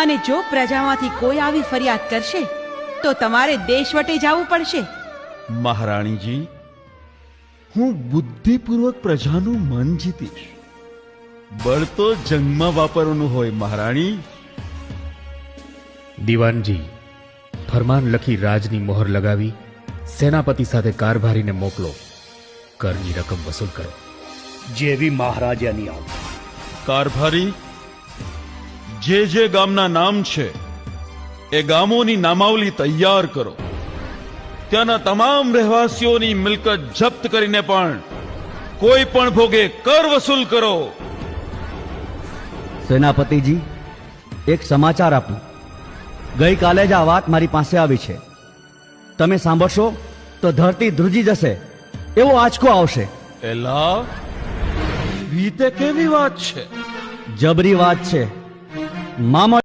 અને જો પ્રજામાંથી કોઈ આવી ફરિયાદ કરશે તો તમારે દેશ વટે જવું પડશે. મહારાણીજી, હું બુદ્ધિપૂર્વક પ્રજાનું મન જીતીશ. બળ તો જંગમાં વાપરવાનું હોય મહારાણી. દીવાનજી, ફરમાન લખી રાજની મોહર લગાવી સેનાપતિ સાથે કારભારીને મોકલો. કરની રકમ વસૂલ કરો. જેવી મહારાજાની આજ્ઞા. કારભારી, જે ગામના નામ છે એ ગામોની નામાવલી તૈયાર કરો. ત્યાંના તમામ રહેવાસીઓની મિલકત જપ્ત કરીને પણ કોઈ પણ ભોગે કર વસૂલ કરો. સેનાપતિજી, એક સમાચાર આપું. ગઈકાલે જ આ વાત મારી પાસે આવી છે. તમે સાંભળશો તો ધરતી ધ્રુજી જશે એવો આંચકો આવશે. એલા, રીતે કેવી વાત છે? જબરી વાત છે. મામા